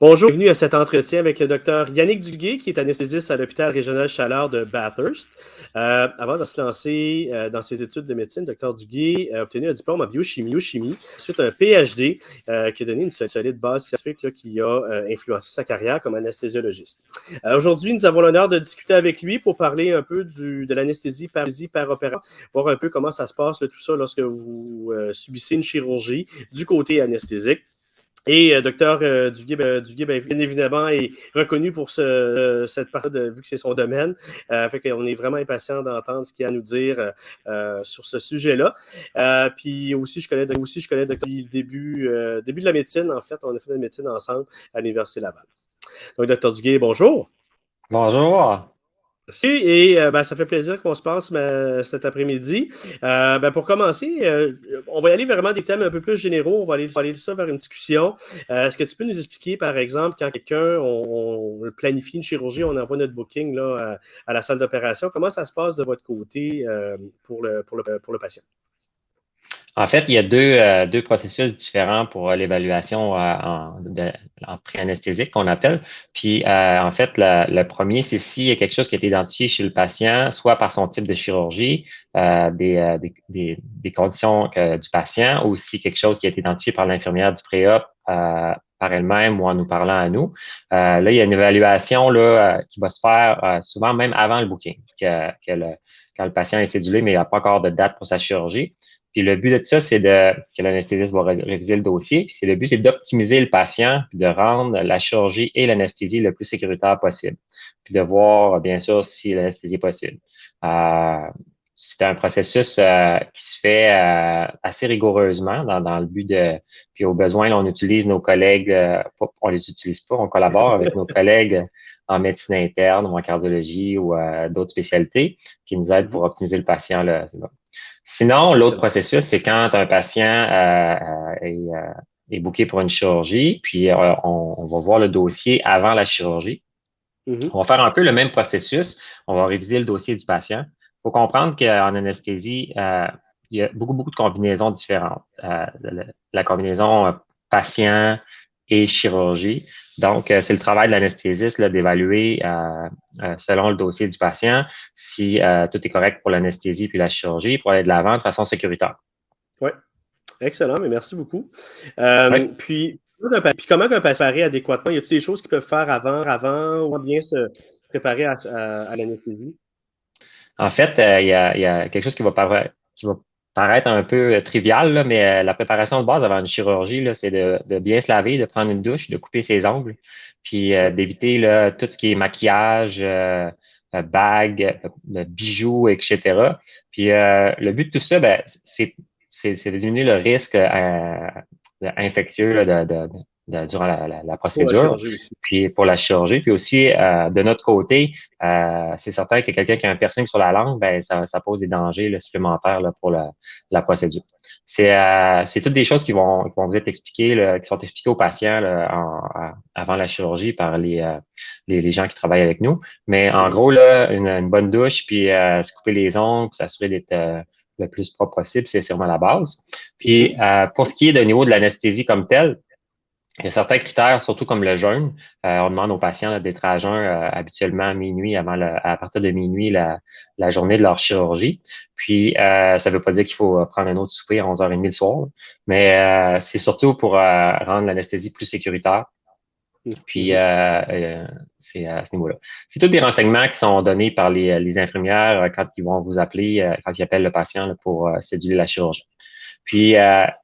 Bonjour, bienvenue à cet entretien avec le docteur Yannick Duguay, qui est anesthésiste à l'hôpital régional Chaleur de Bathurst. Avant de se lancer dans ses études de médecine, le docteur Duguay a obtenu un diplôme en biochimie, ensuite un PhD qui a donné une solide base scientifique qui a influencé sa carrière comme anesthésiologiste. Aujourd'hui, nous avons l'honneur de discuter avec lui pour parler un peu de l'anesthésie par opération, voir un peu comment ça se passe, tout ça, lorsque vous subissez une chirurgie du côté anesthésique. Et docteur Duguay, bien évidemment, est reconnu pour cette partie, vu que c'est son domaine. Fait qu'on est vraiment impatient d'entendre ce qu'il a à nous dire sur ce sujet-là. Puis aussi, je connais docteur depuis le début de la médecine. En fait, on a fait de la médecine ensemble à l'Université Laval. Donc, docteur Duguay, bonjour. Bonjour. Merci, et ça fait plaisir qu'on se passe cet après-midi. Pour commencer, on va y aller vraiment des thèmes un peu plus généraux. On va aller ça vers une discussion. Est-ce que tu peux nous expliquer, par exemple, quand on planifie une chirurgie, on envoie notre booking là, à la salle d'opération, comment ça se passe de votre côté pour le patient? En fait, il y a deux processus différents pour l'évaluation en pré-anesthésique qu'on appelle. Puis, en fait, le premier, c'est s'il y a quelque chose qui a été identifié chez le patient, soit par son type de chirurgie, des conditions du patient, ou si quelque chose qui a été identifié par l'infirmière du pré-op par elle-même ou en nous parlant à nous. Là, il y a une évaluation là, qui va se faire souvent même avant le booking, quand le patient est cédulé, mais il n'y a pas encore de date pour sa chirurgie. Puis le but de ça, c'est que l'anesthésiste va réviser le dossier. Puis le but, c'est d'optimiser le patient, puis de rendre la chirurgie et l'anesthésie le plus sécuritaire possible. Puis de voir, bien sûr, si l'anesthésie est possible. C'est un processus qui se fait assez rigoureusement dans le but de... Puis au besoin, là, on utilise nos collègues, on les utilise pas, on collabore avec nos collègues en médecine interne ou en cardiologie ou d'autres spécialités qui nous aident pour optimiser le patient. Là. Sinon, l'autre Excellent. processus, c'est quand un patient est booké pour une chirurgie, puis on va voir le dossier avant la chirurgie. Mhm. On va faire un peu le même processus. On va réviser le dossier du patient. Il faut comprendre qu'en anesthésie, il y a beaucoup de combinaisons différentes. La combinaison patient et chirurgie. Donc, c'est le travail de l'anesthésiste d'évaluer selon le dossier du patient si tout est correct pour l'anesthésie puis la chirurgie pour aller de l'avant de façon sécuritaire. Oui, excellent, mais merci beaucoup. Oui. Puis comment qu'un patient se prépare adéquatement? Y a-t-il des choses qu'ils peuvent faire avant ou bien se préparer à l'anesthésie? En fait, il y a quelque chose qui va paraître un peu trivial, là, mais la préparation de base avant une chirurgie, là, c'est de bien se laver, de prendre une douche, de couper ses ongles, puis Oui. d'éviter là, tout ce qui est maquillage, bagues, bijoux, etc. Puis le but de tout ça, ben, c'est de diminuer le risque infectieux là, durant la Pour la procédure, chirurgie aussi. puis pour la chirurgie. Puis aussi, de notre côté, c'est certain que quelqu'un qui a un piercing sur la langue, ben ça pose des dangers là, supplémentaires là, pour la procédure. C'est toutes des choses qui vont vous être expliquées, là, qui sont expliquées aux patients là, avant la chirurgie par les gens qui travaillent avec nous. Mais en Mhm. gros, là, une bonne douche, puis se couper les ongles, puis s'assurer d'être le plus propre possible, c'est sûrement la base. Puis Mhm. pour ce qui est de niveau de l'anesthésie comme telle, il y a certains critères, surtout comme le jeûne. On demande aux patients d'être à jeun habituellement à minuit, à partir de minuit, la journée de leur chirurgie. Puis, ça ne veut pas dire qu'il faut prendre un autre souper à 11h30 le soir, mais c'est surtout pour rendre l'anesthésie plus sécuritaire. Puis, Mhm. c'est à ce niveau-là. C'est tous des renseignements qui sont donnés par les infirmières quand ils vont vous appeler, quand ils appellent le patient là, pour céduler la chirurgie. Puis,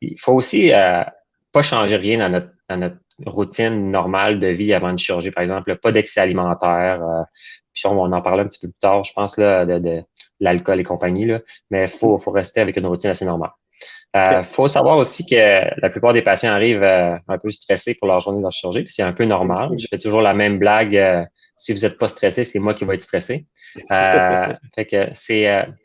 il faut aussi pas changer rien dans notre routine normale de vie avant une chirurgie, par exemple, pas d'excès alimentaire. Puis on en parle un petit peu plus tard, je pense, là, de l'alcool et compagnie, là, mais faut rester avec une routine assez normale. OK. Faut savoir aussi que la plupart des patients arrivent un peu stressés pour leur journée de leur chirurgie, puis c'est un peu normal. Je fais toujours la même blague. Si vous n'êtes pas stressé, c'est moi qui vais être stressé. Fait que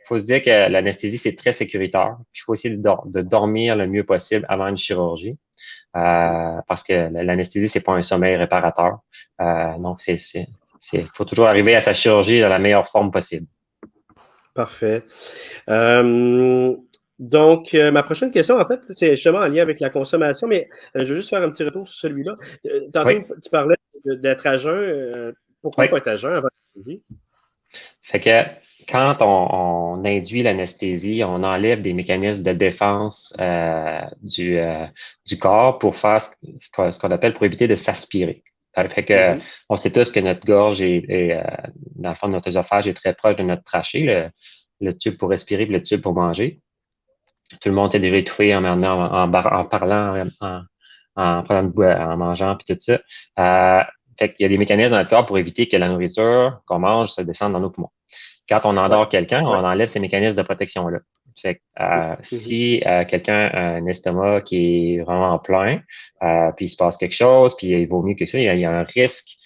faut se dire que l'anesthésie, c'est très sécuritaire. Puis il faut essayer de dormir le mieux possible avant une chirurgie. Parce que l'anesthésie, c'est pas un sommeil réparateur. Donc, faut toujours arriver à sa chirurgie dans la meilleure forme possible. Parfait. Euh, Donc, ma prochaine question, en fait, c'est justement en lien avec la consommation, mais je veux juste faire un petit retour sur celui-là. Oui, Tantôt, tu parlais d'être à jeun. Pourquoi il oui. faut être à jeun avant l'anesthésie? Fait que quand on induit l'anesthésie, on enlève des mécanismes de défense du corps pour faire ce qu'on appelle pour éviter de s'aspirer. Fait que Mhm. on sait tous que notre gorge dans le fond, notre œsophage est très proche de notre trachée, le tube pour respirer et le tube pour manger. Tout le monde est déjà étouffé en parlant, en prenant en mangeant, puis tout ça. Fait qu'il y a des mécanismes dans le corps pour éviter que la nourriture qu'on mange se descende dans nos poumons. Quand on Ouais. endort quelqu'un, on enlève ces mécanismes de protection-là. Fait que, Mhm. si quelqu'un a un estomac qui est vraiment plein, puis il se passe quelque chose, puis il vaut mieux que ça, il y a un risque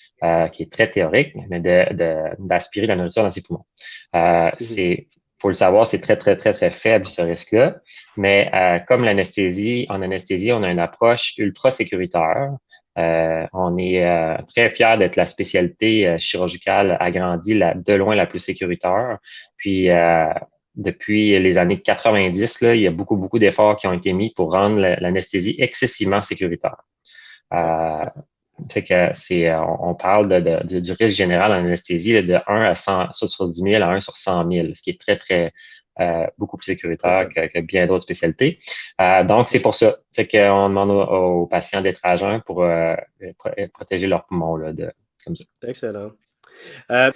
qui est très théorique, mais d'aspirer la nourriture dans ses poumons. Mhm. Faut le savoir, c'est très, très, très, très faible ce risque-là. Mais comme en anesthésie, on a une approche ultra sécuritaire. On est très fiers d'être la spécialité chirurgicale agrandie de loin la plus sécuritaire. Puis depuis les années 90, là, il y a beaucoup, beaucoup d'efforts qui ont été mis pour rendre l'anesthésie excessivement sécuritaire. Ouais. Euh, Fait que on parle du risque général en anesthésie là, de 1 à 100, sur 10 000 à 1 sur 100 000, ce qui est très, très, beaucoup plus Très sécuritaire faible. que bien d'autres spécialités. Donc, c'est Mhm. pour ça. Fait qu'on demande aux patients d'être à jeun pour protéger leurs poumons là, comme ça. Excellent. Euh,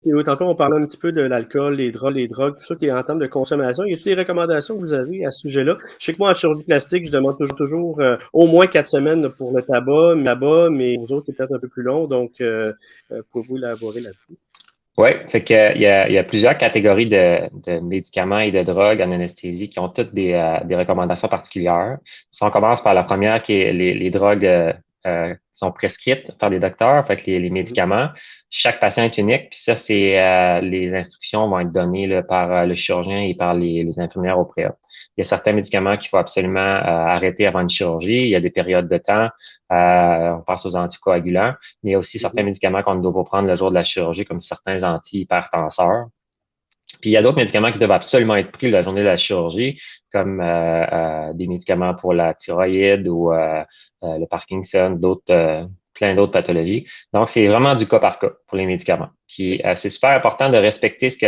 Théo, tantôt, on parlait un petit peu de l'alcool, les drogues, tout ça qui est en termes de consommation. Y a-t-il des recommandations que vous avez à ce sujet-là? Je sais que moi, en chirurgie plastique, je demande toujours au moins 4 semaines là, pour le tabac, mais vous autres, c'est peut-être un peu plus long. Donc, pouvez-vous élaborer là-dessus? Oui, fait que il y a plusieurs catégories de médicaments et de drogues en anesthésie qui ont toutes des recommandations particulières. Si on commence par la première, qui est les drogues qui sont prescrites par des docteurs, fait que les Mhm. médicaments, chaque patient est unique, puis ça, c'est les instructions vont être données là, par le chirurgien et par les infirmières au préop. Il y a certains médicaments qu'il faut absolument arrêter avant une chirurgie. Il y a des périodes de temps. On pense aux anticoagulants. Mais il y a aussi certains Mhm. médicaments qu'on ne doit pas prendre le jour de la chirurgie, comme certains antihypertenseurs. Puis il y a d'autres médicaments qui doivent absolument être pris la journée de la chirurgie, comme des médicaments pour la thyroïde ou le Parkinson, plein d'autres pathologies. Donc, c'est vraiment du cas par cas pour les médicaments. Puis c'est super important de respecter ce que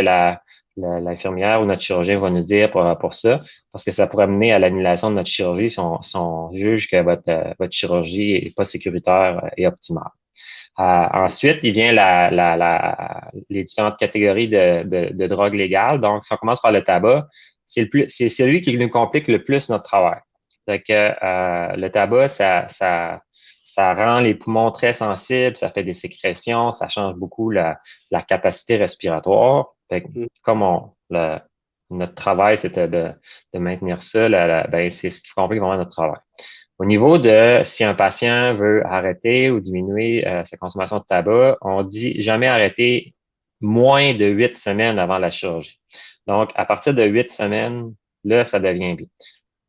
l'infirmière ou notre chirurgien va nous dire pour ça, parce que ça pourrait mener à l'annulation de notre chirurgie si on juge que votre chirurgie est pas sécuritaire et optimale. Ensuite, il vient les différentes catégories de drogues légales. Donc, si on commence par le tabac, c'est celui qui nous complique le plus notre travail. Donc, le tabac, ça rend les poumons très sensibles, ça fait des sécrétions, ça change beaucoup la capacité respiratoire. Fait que, Mhm. comme notre travail, c'était de maintenir ça, ben, c'est ce qui complique vraiment notre travail. Au niveau de si un patient veut arrêter ou diminuer sa consommation de tabac, on dit jamais arrêter moins de 8 semaines avant la chirurgie. Donc, à partir de 8 semaines, là, ça devient bien.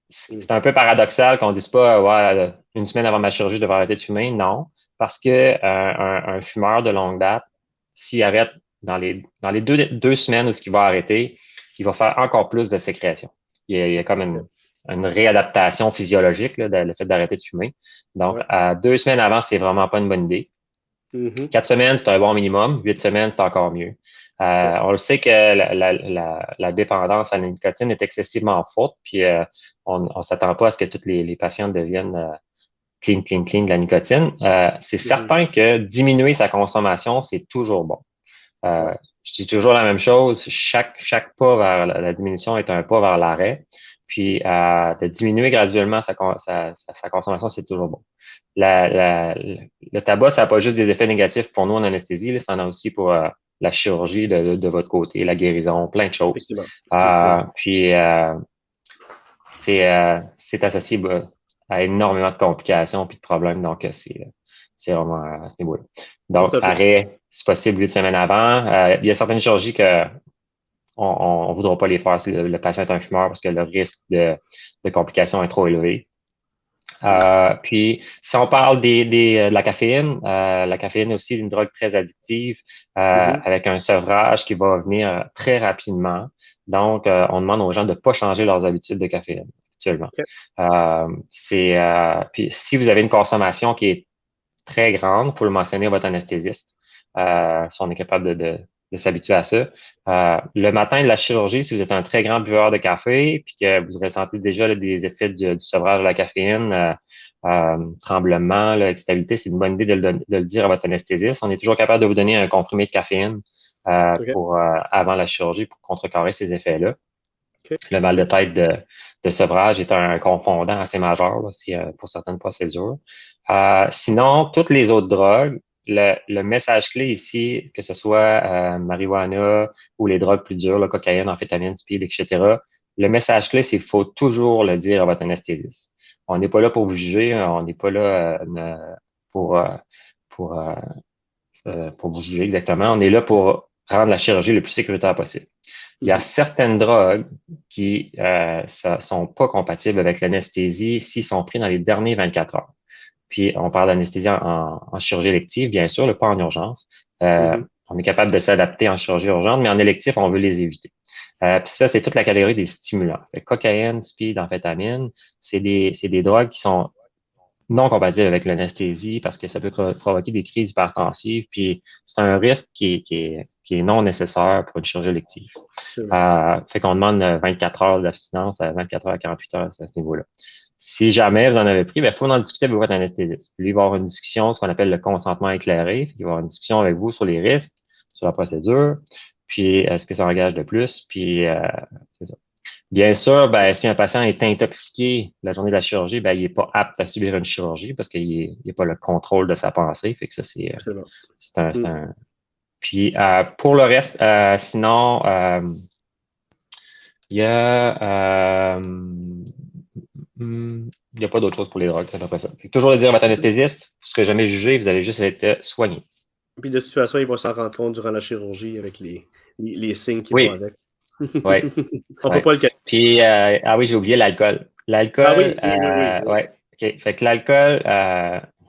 C'est un peu paradoxal qu'on dise pas, ouais, une semaine avant ma chirurgie, je devrais arrêter de fumer. Non, parce que un fumeur de longue date, s'il arrête dans les deux semaines où ce qu'il va arrêter, il va faire encore plus de sécrétion. Il y a comme une réadaptation physiologique, là, le fait d'arrêter de fumer. Donc, Ouais. à 2 semaines avant, c'est vraiment pas une bonne idée. Mhm. 4 semaines, c'est un bon minimum. 8 semaines, c'est encore mieux. OK. On le sait que la dépendance à la nicotine est excessivement forte, puis on s'attend pas à ce que tous les patients deviennent clean, clean, clean de la nicotine. C'est Mhm. certain que diminuer sa consommation, c'est toujours bon. Euh, Ouais. je dis toujours la même chose. Chaque pas vers la diminution est un pas vers l'arrêt. Puis de diminuer graduellement sa consommation, c'est toujours bon. Le tabac, ça n'a pas juste des effets négatifs pour nous en anesthésie, là, ça en a aussi pour la chirurgie de votre côté, la guérison, plein de choses. Effectivement. Effectivement. Puis c'est associé à énormément de complications puis de problèmes, donc c'est vraiment à ce niveau-là. Donc, Top. arrêt, si possible, 8 semaines avant. Il y a certaines chirurgies que on voudra pas les faire si le patient est un fumeur parce que le risque de complications est trop élevé. Puis, si on parle de la caféine aussi est une drogue très addictive avec un sevrage qui va venir très rapidement. Donc, on demande aux gens de ne pas changer leurs habitudes de caféine actuellement. OK. Puis, si vous avez une consommation qui est très grande, il faut le mentionner à votre anesthésiste si on est capable de s'habituer à ça. Le matin de la chirurgie, si vous êtes un très grand buveur de café puis que vous ressentez déjà là, des effets du sevrage de la caféine, tremblement, là, excitabilité, c'est une bonne idée de le dire à votre anesthésiste. On est toujours capable de vous donner un comprimé de caféine OK. avant la chirurgie pour contrecarrer ces effets-là. OK. Le mal OK. de tête de sevrage est un confondant assez majeur là, pour certaines procédures. Sinon, toutes les autres drogues, le message clé ici, que ce soit marijuana ou les drogues plus dures, la cocaïne, amphétamine, speed, etc., le message clé, c'est qu'il faut toujours le dire à votre anesthésiste. On n'est pas là pour vous juger, on n'est pas là pour, euh, pour, euh, pour vous juger exactement. On est là pour rendre la chirurgie le plus sécuritaire possible. Il y a Mhm. certaines drogues qui sont pas compatibles avec l'anesthésie s'ils sont pris dans les derniers 24 heures. Puis, on parle d'anesthésie en chirurgie élective, bien sûr, pas en urgence. Mhm. On est capable de s'adapter en chirurgie urgente, mais en électif, on veut les éviter. Puis ça, c'est toute la catégorie des stimulants. Fait, cocaïne, speed, amphétamine, c'est des drogues qui sont non compatibles avec l'anesthésie parce que ça peut provoquer des crises hypertensives. Puis, c'est un risque qui est non nécessaire pour une chirurgie élective. Absolument. Fait qu'on demande 24 heures d'abstinence à 24 heures à 48 heures à ce niveau-là. Si jamais vous en avez pris, il faut en discuter avec votre anesthésiste. Lui, il va avoir une discussion, ce qu'on appelle le consentement éclairé. Il va avoir une discussion avec vous sur les risques, sur la procédure, puis est-ce que ça engage de plus, puis c'est ça. Bien sûr, ben, si un patient est intoxiqué la journée de la chirurgie, ben, il n'est pas apte à subir une chirurgie parce qu'il n'a pas le contrôle de sa pensée. Fait que ça, Absolument. c'est Mhm. un... Puis pour le reste, sinon, il y a il n'y a pas d'autre chose pour les drogues, c'est à peu près ça. Fait que toujours le dire à votre anesthésiste, vous ne serez jamais jugé, vous allez juste être soigné. Puis de toute façon, il va s'en rendre compte durant la chirurgie avec les signes qui vont Oui, avec. oui, On peut oui. pas le cacher. Puis, ah oui, j'ai oublié l'alcool. Ah L'alcool, oui, oui, oui, oui, oui. ouais, OK. Fait que l'alcool,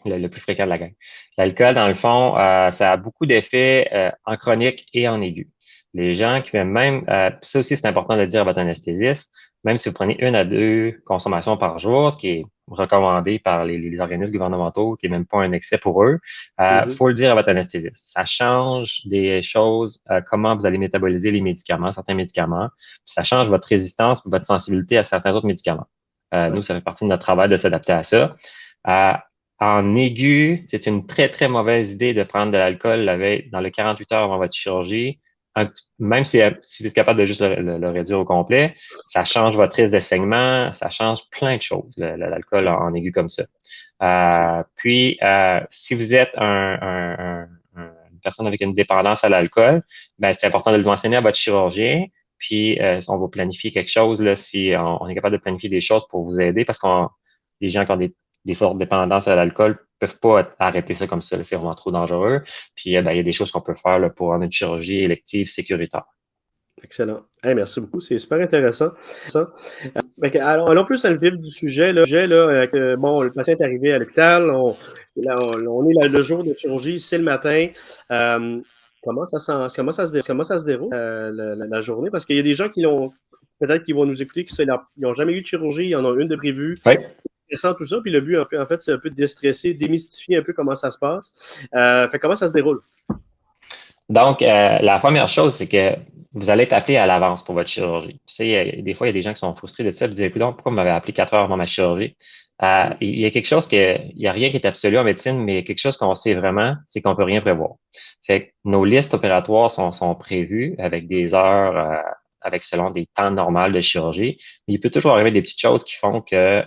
le plus fréquent de la gang. L'alcool, dans le fond, ça a beaucoup d'effets en chronique et en aigu. Les gens qui même, ça aussi, c'est important de le dire à votre anesthésiste, même si vous prenez une à deux consommations par jour, ce qui est recommandé par les organismes gouvernementaux, qui est même pas un excès pour eux, Mhm. faut le dire à votre anesthésiste. Ça change des choses, comment vous allez métaboliser les médicaments, certains médicaments, puis ça change votre résistance, votre sensibilité à certains autres médicaments. Ouais. Nous, ça fait partie de notre travail de s'adapter à ça. Euh, En aigu, c'est une très, très mauvaise idée de prendre de l'alcool la veille, dans les 48 heures avant votre chirurgie. Même si vous êtes capable de juste le réduire au complet, ça change votre risque de saignement, ça change plein de choses, l'alcool OK. en aigu comme ça. Absolument. Puis, si vous êtes une personne avec une dépendance à l'alcool, ben, c'est important de le mentionner à votre chirurgien. Puis, on va planifier quelque chose, là, si on est capable de planifier des choses pour vous aider, parce qu'on les gens qui ont des fortes dépendances à l'alcool peuvent pas arrêter ça comme ça, là, c'est vraiment trop dangereux. Puis, ben, il y a des choses qu'on peut faire là, pour une chirurgie élective sécuritaire. Excellent. Hey, merci beaucoup. C'est super intéressant. Ça. Allons plus dans le vif du sujet. Bon, le patient est arrivé à l'hôpital. On est le jour de chirurgie, c'est le matin. Euh, comment ça se déroule la journée? Parce qu'il y a des gens qui l'ont, peut-être qui vont nous écouter, qui n'ont jamais eu de chirurgie, ils en ont une de prévue. Oui. C'est stressant tout ça. Puis le but, un peu, en fait, c'est un peu de déstresser, démystifier un peu comment ça se passe. Comment ça se déroule? Donc, la première chose, c'est que vous allez être appelé à l'avance pour votre chirurgie. Tu sais, des fois, il y a des gens qui sont frustrés de ça, ils disent, écoute, donc, pourquoi vous m'avez appelé 4 heures avant ma chirurgie? Il y a quelque chose il y a rien qui est absolu en médecine, mais quelque chose qu'on sait vraiment, c'est qu'on peut rien prévoir. Fait que nos listes opératoires sont prévues avec des heures, avec selon des temps normaux de chirurgie. Mais il peut toujours arriver des petites choses qui font que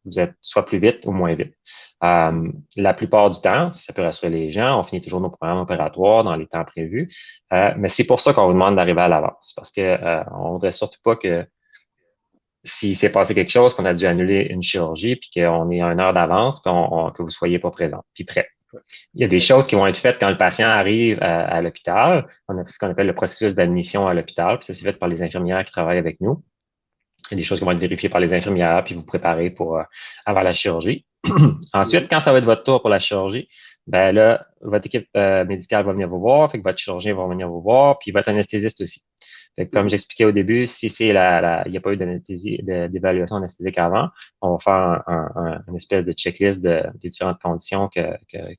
vous êtes soit plus vite ou moins vite. La plupart du temps, ça peut rassurer les gens, on finit toujours nos programmes opératoires dans les temps prévus. Mais c'est pour ça qu'on vous demande d'arriver à l'avance, parce que on voudrait surtout pas que s'il s'est passé quelque chose, qu'on a dû annuler une chirurgie, puis qu'on est à 1 heure d'avance, que vous soyez pas présent, puis prêt. Il y a des choses qui vont être faites quand le patient arrive à l'hôpital. On a ce qu'on appelle le processus d'admission à l'hôpital, puis ça c'est fait par les infirmières qui travaillent avec nous. Il y a des choses qui vont être vérifiées par les infirmières, puis vous préparez pour avant la chirurgie. Ensuite, Mhm. quand ça va être votre tour pour la chirurgie, ben là, votre équipe médicale va venir vous voir, fait que votre chirurgien va venir vous voir, puis votre anesthésiste aussi. Fait que comme Mhm. j'expliquais au début, si c'est il n'y a pas eu d'anesthésie, d'évaluation anesthésique avant, on va faire une espèce de checklist des différentes conditions qui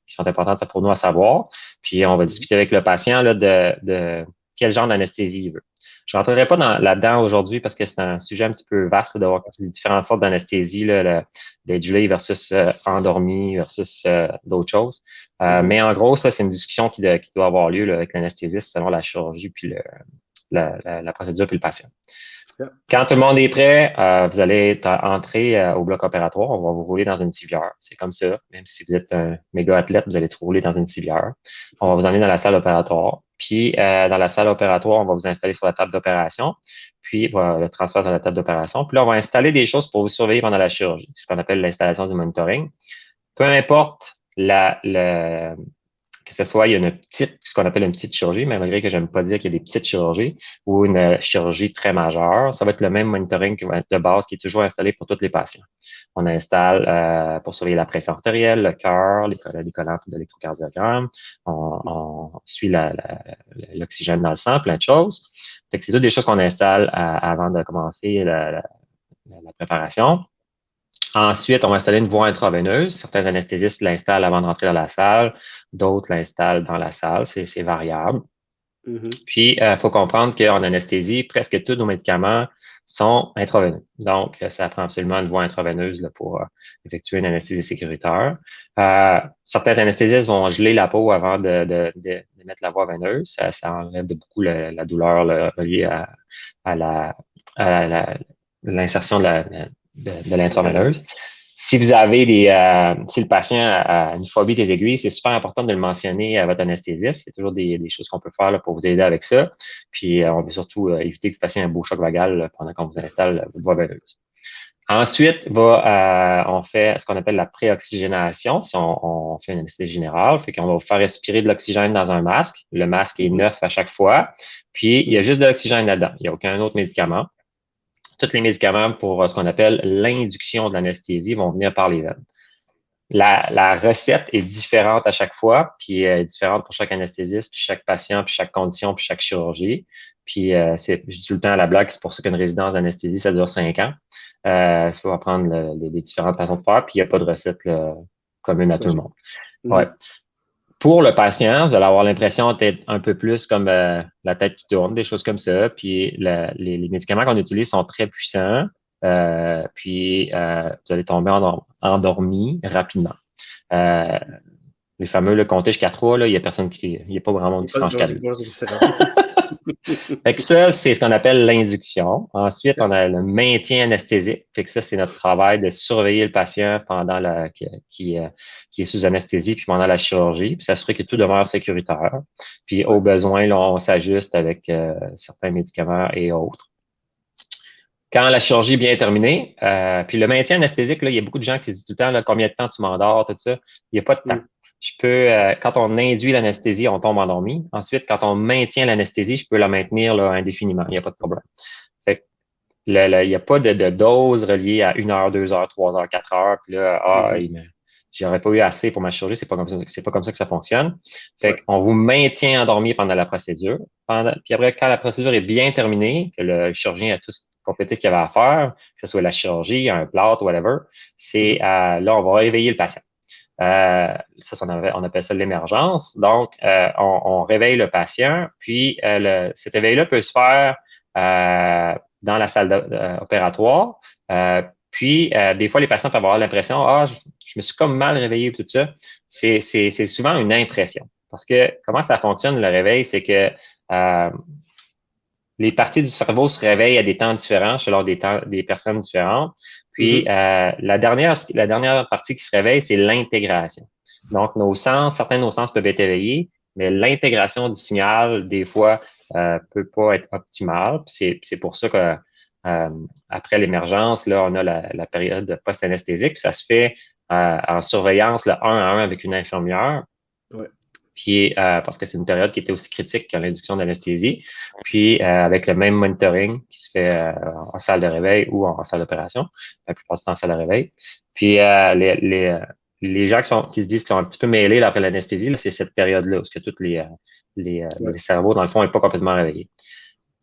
sont importantes pour nous à savoir. Puis on va Mhm. discuter avec le patient là, de quel genre d'anesthésie il veut. Je ne rentrerai pas là-dedans aujourd'hui parce que c'est un sujet un petit peu vaste d'avoir les différentes sortes d'anesthésie, le gelé versus endormi versus d'autres choses. Mhm. Mais en gros, ça, c'est une discussion qui doit avoir lieu là, avec l'anesthésiste selon la chirurgie puis la procédure puis le patient. Yeah. Quand tout le monde est prêt, vous allez entrer au bloc opératoire. On va vous rouler dans une civière. C'est comme ça. Même si vous êtes un méga athlète, vous allez être roulé dans une civière. On va vous emmener dans la salle opératoire. Puis, dans la salle opératoire, on va vous installer sur la table d'opération. Puis, le transfert sur la table d'opération. Puis là, on va installer des choses pour vous surveiller pendant la chirurgie, ce qu'on appelle l'installation du monitoring. Peu importe que ce soit, il y a ce qu'on appelle une petite chirurgie, mais malgré que j'aime pas dire qu'il y a des petites chirurgies ou une chirurgie très majeure, ça va être le même monitoring de base qui est toujours installé pour tous les patients. On installe pour surveiller la pression artérielle, le cœur, les collants de l'électrocardiogramme, on suit l'oxygène dans le sang, plein de choses. Fait que c'est toutes des choses qu'on installe avant de commencer la préparation. Ensuite, on va installer une voie intraveineuse. Certains anesthésistes l'installent avant d'entrer dans la salle, d'autres l'installent dans la salle. C'est variable. Mhm. Puis, il faut comprendre qu'en anesthésie, presque tous nos médicaments sont intraveineux. Donc, ça prend absolument une voie intraveineuse là, pour effectuer une anesthésie sécuritaire. Certains anesthésistes vont geler la peau avant de mettre la voie veineuse. Ça enlève de beaucoup la douleur là, reliée à la, à la- l'insertion de l'intraveineuse. Si vous avez si le patient a une phobie des aiguilles, c'est super important de le mentionner à votre anesthésiste. Il y a toujours des choses qu'on peut faire là, pour vous aider avec ça. Puis, on veut surtout éviter que vous fassiez un beau choc vagal là, pendant qu'on vous installe votre voie veineuse. Ensuite, on fait ce qu'on appelle la préoxygénation. Si on fait une anesthésie générale, fait qu'on va vous faire respirer de l'oxygène dans un masque. Le masque est Mhm. neuf à chaque fois. Puis, il y a Mhm. juste de l'oxygène là-dedans. Il n'y a aucun autre médicament. Tous les médicaments pour ce qu'on appelle l'induction de l'anesthésie vont venir par les veines. La recette est différente à chaque fois, puis différente pour chaque anesthésiste, puis chaque patient, puis chaque condition, puis chaque chirurgie. Puis je dis tout le temps à la blague, c'est pour ça qu'une résidence d'anesthésie, ça dure 5 ans. Il faut apprendre les différentes façons de faire, puis il n'y a pas de recette là, commune à tout le Magique. monde. Ouais. Mhm. Pour le patient, vous allez avoir l'impression d'être un peu plus comme la tête qui tourne, des choses comme ça. Puis les médicaments qu'on utilise sont très puissants. Puis vous allez tomber endormi rapidement. Euh, les fameux le compter jusqu'à 3, là, il y a personne il n'y a pas vraiment Il monde n'y qui a se rend pas jusqu'à de 2. c'est qui se rend. Fait que ça, c'est ce qu'on appelle l'induction. Ensuite, on a le maintien anesthésique. Fait que ça, c'est notre travail de surveiller le patient pendant qui est sous anesthésie, puis pendant la chirurgie, puis s'assurer que tout demeure sécuritaire. Puis Ouais. au besoin, là, on s'ajuste avec certains médicaments et autres. Quand la chirurgie est bien terminée, puis le maintien anesthésique, là, il y a beaucoup de gens qui se disent tout le temps là, combien de temps tu m'endors, tout ça. Il n'y a pas de temps. Mhm. Quand on induit l'anesthésie, on tombe endormi. Ensuite, quand on maintient l'anesthésie, je peux la maintenir là, indéfiniment. Il n'y a pas de problème. Fait que il n'y a pas de dose reliée à 1 heure, 2 heures, 3 heures, 4 heures. Puis là, Mhm. j'aurais pas eu assez pour ma chirurgie. C'est pas comme ça que ça fonctionne. Fait Ouais. qu'on vous maintient endormi pendant la procédure. Puis après, quand la procédure est bien terminée, que le chirurgien a tout complété ce qu'il avait à faire, que ce soit la chirurgie, un plâtre, whatever, Mhm. là, on va réveiller le patient. Ça, on appelle ça l'émergence. Donc, on réveille le patient, puis cet éveil-là peut se faire dans la salle opératoire. Puis, des fois, les patients peuvent avoir l'impression, je me suis comme mal réveillé, tout ça. C'est souvent une impression. Parce que comment ça fonctionne, le réveil, c'est que euh, les parties du cerveau se réveillent à des temps différents selon des personnes différentes. Puis, Mhm. la dernière partie qui se réveille, c'est l'intégration. Donc, certains de nos sens peuvent être éveillés, mais l'intégration du signal, des fois, peut pas être optimale. Puis c'est pour ça que après l'émergence, là, on a la période post-anesthésique. Puis ça se fait en surveillance, là, 1 à 1 avec une infirmière. Ouais. puis parce que c'est une période qui était aussi critique que l'induction d'anesthésie, puis avec le même monitoring qui se fait en salle de réveil ou en salle d'opération, la plupart du temps en salle de réveil. Puis les gens qui se disent qu'ils sont un petit peu mêlés là, après l'anesthésie, c'est cette période-là où que tous les cerveaux, dans le fond, n'est pas complètement réveillés.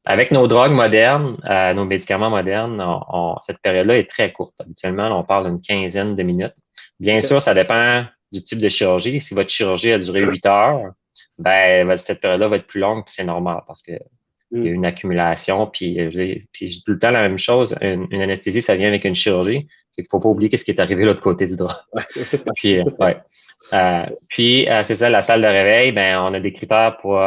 Avec nos drogues modernes, nos médicaments modernes, cette période-là est très courte. Habituellement, on parle d'une quinzaine de minutes. Bien sûr, ça dépend du type de chirurgie. Si votre chirurgie a duré 8 heures, ben cette période-là va être plus longue, puis c'est normal parce que il y a une accumulation. Puis je dis tout le temps la même chose. Une anesthésie, ça vient avec une chirurgie. Il ne faut pas oublier ce qui est arrivé de l'autre côté du drap. Puis, ouais. C'est ça, la salle de réveil, ben on a des critères pour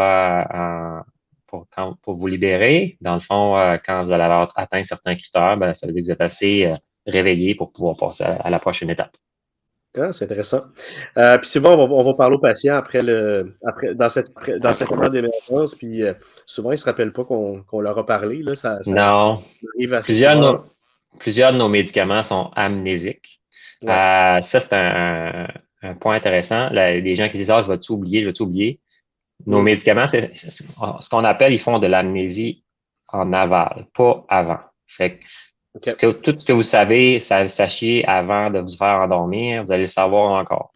vous libérer. Dans le fond, quand vous allez avoir atteint certains critères, ben, ça veut dire que vous êtes assez réveillé pour pouvoir passer à la prochaine étape. Ah, c'est intéressant. Puis souvent, on va parler aux patients dans cette période d'émergence, puis souvent, ils ne se rappellent pas qu'on leur a parlé. Là, ça Non. arrive assez souvent. Plusieurs de nos médicaments sont amnésiques. Ouais. Ça, c'est un point intéressant. Les gens qui disent, je vais tout oublier, je vais tout oublier. Nos médicaments, c'est ce qu'on appelle, ils font de l'amnésie en aval, pas avant. Fait que tout ce que vous sachiez avant de vous faire endormir, vous allez le savoir encore.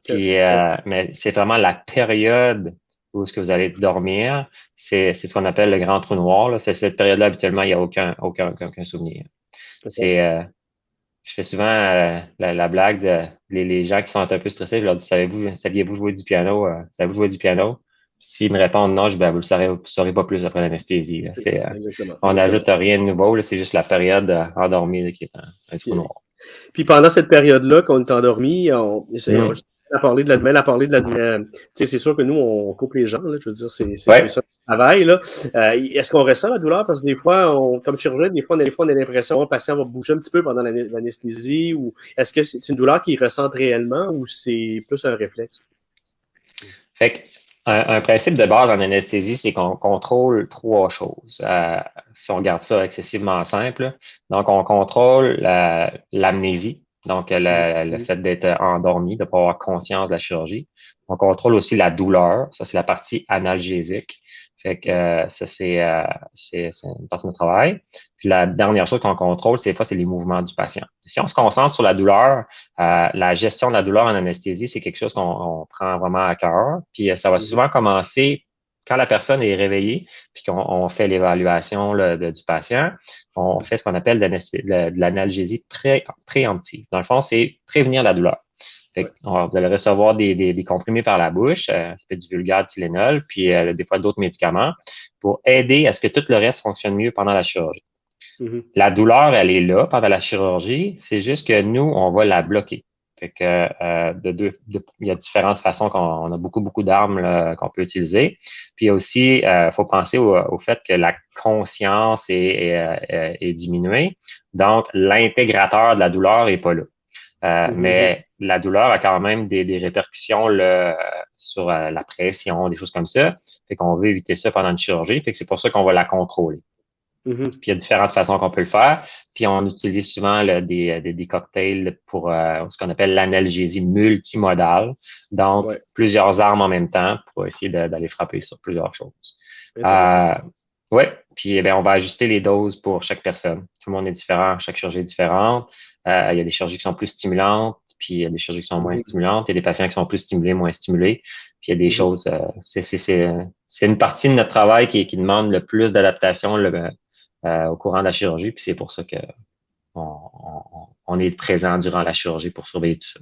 Puis, mais c'est vraiment la période où est-ce que vous allez dormir. C'est ce qu'on appelle le grand trou noir. Là. C'est cette période-là, habituellement, il n'y a aucun souvenir. Je fais souvent la blague les gens qui sont un peu stressés, je leur dis, saviez-vous jouer du piano? Savez-vous jouer du piano? S'ils me répondent non, vous le saurez pas plus après l'anesthésie. On n'ajoute rien de nouveau, c'est juste la période endormie là, qui est un trou noir. Puis pendant cette période-là, qu'on est endormi, on a parlé de la c'est sûr que nous, on coupe les gens, là, je veux dire, c'est ça le travail. Là. Est-ce qu'on ressent la douleur? Parce que des fois, comme chirurgien, des fois, on a l'impression que le patient va bouger un petit peu pendant l'anesthésie. Ou est-ce que c'est une douleur qu'ils ressentent réellement ou c'est plus un réflexe? Fait que, un principe de base en anesthésie, c'est qu'on contrôle trois choses. Si on garde ça excessivement simple, donc on contrôle l'amnésie, donc le fait d'être endormi, de ne pas avoir conscience de la chirurgie. On contrôle aussi la douleur, ça c'est la partie analgésique. Fait que ça, c'est une partie de notre travail. Puis la dernière chose qu'on contrôle, c'est les mouvements du patient. Si on se concentre sur la douleur, la gestion de la douleur en anesthésie, c'est quelque chose qu'on prend vraiment à cœur. Puis ça va souvent commencer quand la personne est réveillée, puis qu'on fait l'évaluation du patient. On fait ce qu'on appelle de l'analgésie préemptive. Dans le fond, c'est prévenir la douleur. Vous allez recevoir des comprimés par la bouche, ça fait du vulgare Tylenol, puis des fois d'autres médicaments pour aider à ce que tout le reste fonctionne mieux pendant la chirurgie. La douleur, elle est là pendant la chirurgie, c'est juste que nous, on va la bloquer. Fait que il y a différentes façons qu'on a beaucoup d'armes qu'on peut utiliser. Puis aussi, faut penser au fait que la conscience est diminuée, donc l'intégrateur de la douleur est pas là. Mais la douleur a quand même des répercussions sur la pression, des choses comme ça. Fait qu'on veut éviter ça pendant une chirurgie. Fait que c'est pour ça qu'on va la contrôler. Puis il y a différentes façons qu'on peut le faire. Puis on utilise souvent des cocktails pour ce qu'on appelle l'analgésie multimodale. Donc, plusieurs armes en même temps pour essayer d'aller frapper sur plusieurs choses. Puis on va ajuster les doses pour chaque personne. Tout le monde est différent, chaque chirurgie est différente. Il y a des chirurgies qui sont plus stimulantes, puis il y a des chirurgies qui sont moins stimulantes. Il y a des patients qui sont plus stimulés, moins stimulés. Puis il y a des choses... c'est une partie de notre travail qui demande le plus d'adaptation au courant de la chirurgie. Puis c'est pour ça que on est présent durant la chirurgie pour surveiller tout ça.